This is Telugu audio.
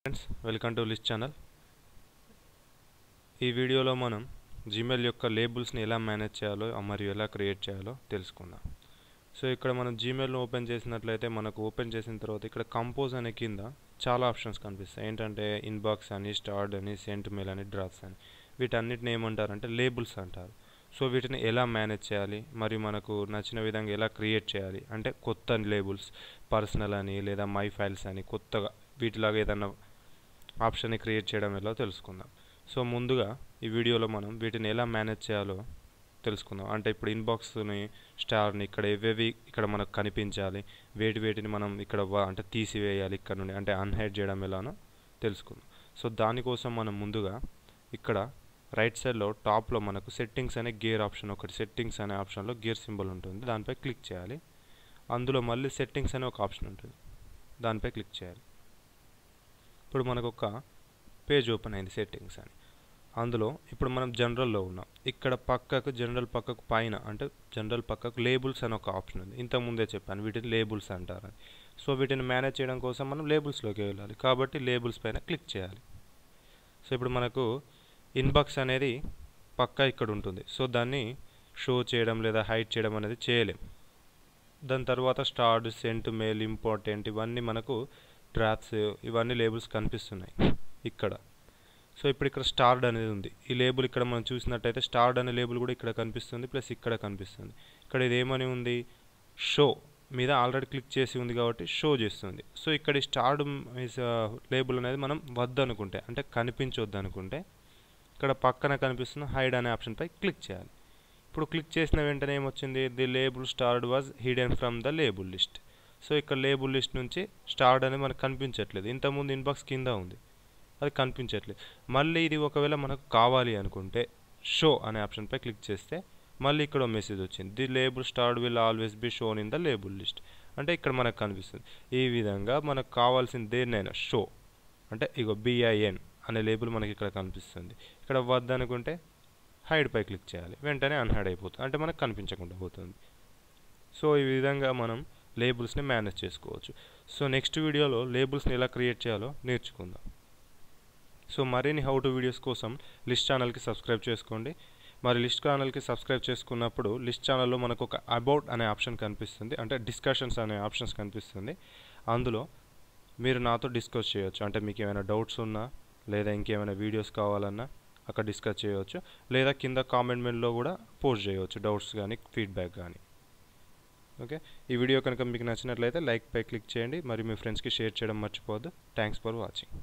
Friends welcome to list channel. ఈ వీడియోలో మనం జీమెయిల్ యొక్క లేబుల్స్ని ఎలా మేనేజ్ చేయాలో మరియు ఎలా క్రియేట్ చేయాలో తెలుసుకుందాం. సో ఇక్కడ మనం జీమెయిల్ను ఓపెన్ చేసినట్లయితే మనకు ఓపెన్ చేసిన తర్వాత ఇక్కడ కంపోజ్ అనే కింద చాలా ఆప్షన్స్ కనిపిస్తాయి. ఏంటంటే ఇన్బాక్స్ అని, స్టార్డ్ అని, సెంట్ మెయిల్ అని, డ్రాఫ్ట్స్ అని. వీటన్నిటిని ఏమంటారంటే లేబుల్స్ అంటారు. సో వీటిని ఎలా మేనేజ్ చేయాలి మరియు మనకు నచ్చిన విధంగా ఎలా క్రియేట్ చేయాలి అంటే కొత్త లేబుల్స్ పర్సనల్ అని లేదా మై ఫైల్స్ అని కొత్తగా వీటిలాగా ఏదన్నా ఆప్షన్ని క్రియేట్ చేయడం ఎలా తెలుసుకుందాం. సో ముందుగా ఈ వీడియోలో మనం వీటిని ఎలా మేనేజ్ చేయాలో తెలుసుకుందాం. అంటే ఇప్పుడు ఇన్బాక్స్ని, స్టార్ని ఇక్కడ ఏవేవి ఇక్కడ మనకు కనిపించాలి, వేటిని మనం ఇక్కడ అంటే తీసివేయాలి ఇక్కడ నుండి అంటే అన్హైడ్ చేయడం ఎలానో తెలుసుకుందాం. సో దానికోసం మనం ముందుగా ఇక్కడ రైట్ సైడ్లో టాప్లో మనకు సెట్టింగ్స్ అనే గేర్ ఆప్షన్ ఒకటి సెట్టింగ్స్ అనే ఆప్షన్లో గేర్ సింబల్ ఉంటుంది, దానిపై క్లిక్ చేయాలి. అందులో మళ్ళీ సెట్టింగ్స్ అనే ఒక ఆప్షన్ ఉంటుంది, దానిపై క్లిక్ చేయాలి. ఇప్పుడు మనకు ఒక పేజ్ ఓపెన్ అయింది సెట్టింగ్స్ అని. అందులో ఇప్పుడు మనం జనరల్లో ఉన్నాం. ఇక్కడ పక్కకు జనరల్ పక్కకు పైన అంటే జనరల్ పక్కకు లేబుల్స్ అని ఒక ఆప్షన్ ఉంది. ఇంతకుముందే చెప్పాను వీటిని లేబుల్స్ అంటారు అని. సో వీటిని మేనేజ్ చేయడం కోసం మనం లేబుల్స్లోకి వెళ్ళాలి కాబట్టి లేబుల్స్ పైన క్లిక్ చేయాలి. సో ఇప్పుడు మనకు ఇన్బాక్స్ అనేది పక్క ఇక్కడ ఉంటుంది. సో దాన్ని షో చేయడం లేదా హైడ్ చేయడం అనేది చేయలేం. దాని తర్వాత స్టార్డ్, సెంట్ మెయిల్, ఇంపార్టెంట్ ఇవన్నీ మనకు డ్రాఫ్ట్స్ ఇవన్నీ లేబుల్స్ కనిపిస్తున్నాయి ఇక్కడ. సో ఇప్పుడు ఇక్కడ స్టార్డ్ అనేది ఉంది. ఈ లేబుల్ ఇక్కడ మనం చూసినట్టయితే స్టార్డ్ అనే లేబుల్ కూడా ఇక్కడ కనిపిస్తుంది ప్లస్ ఇక్కడ కనిపిస్తుంది. ఇక్కడ ఇది ఏమని ఉంది, షో మీద ఆల్రెడీ క్లిక్ చేసి ఉంది కాబట్టి షో చేస్తుంది. సో ఇక్కడ ఈ స్టార్డ్ లేబుల్ అనేది మనం వద్దనుకుంటే అంటే కనిపించొద్దు అనుకుంటే ఇక్కడ పక్కన కనిపిస్తున్న హైడ్ అనే ఆప్షన్పై క్లిక్ చేయాలి. ఇప్పుడు క్లిక్ చేసిన వెంటనే ఏమొచ్చింది, the label starved was hidden from the label list. So ఇక్కడ లేబుల్ లిస్ట్ నుంచి స్టార్డ్ అనేది మనకు కనిపించట్లేదు. ఇంతకుముందు ఇన్బాక్స్ కింద ఉంది, అది కనిపించట్లేదు. మళ్ళీ ఇది ఒకవేళ మనకు కావాలి అనుకుంటే షో అనే ఆప్షన్పై క్లిక్ చేస్తే మళ్ళీ ఇక్కడ మెసేజ్ వచ్చింది, the label starved will always be shown in the label list. అంటే ఇక్కడ మనకు కనిపిస్తుంది. ఈ విధంగా మనకు కావాల్సిన దేన్నైనా షో అంటే ఇగో BIN అనే లేబుల్ మనకి ఇక్కడ కనిపిస్తుంది. ఇక్కడ వద్దనుకుంటే హైడ్ పై క్లిక్ చేయాలి, వెంటనే అన్హైడ్ అయిపోతుంది అంటే మనకు కనిపించకుండా పోతుంది. సో ఈ విధంగా మనం లేబుల్స్ని మేనేజ్ చేసుకోవచ్చు. సో నెక్స్ట్ వీడియోలో లేబుల్స్ని ఎలా క్రియేట్ చేయాలో నేర్చుకుందాం. సో మరిన్ని హౌ టు వీడియోస్ కోసం లిస్ట్ ఛానల్కి సబ్స్క్రైబ్ చేసుకోండి. మరి లిస్ట్ ఛానల్కి సబ్స్క్రైబ్ చేసుకున్నప్పుడు లిస్ట్ ఛానల్లో మనకు ఒక అబౌట్ అనే ఆప్షన్ కనిపిస్తుంది, అంటే డిస్కషన్స్ అనే ఆప్షన్స్ కనిపిస్తుంది. అందులో మీరు నాతో డిస్కస్ చేయొచ్చు. అంటే మీకు ఏమైనా డౌట్స్ ఉన్నా లేదా ఇంకేమైనా వీడియోస్ కావాలన్నా అక్కడ డిస్కస్ చేయవచ్చు, లేదా కింద కామెంట్ మెయిల్లో కూడా పోస్ట్ చేయవచ్చు డౌట్స్ కానీ ఫీడ్బ్యాక్ కానీ. ఓకే, ఈ వీడియో కనుక మీకు నచ్చినట్లయితే లైక్ పై క్లిక్ చేయండి, మరి మీ ఫ్రెండ్స్కి షేర్ చేయడం మర్చిపోవద్దు. Thanks for watching.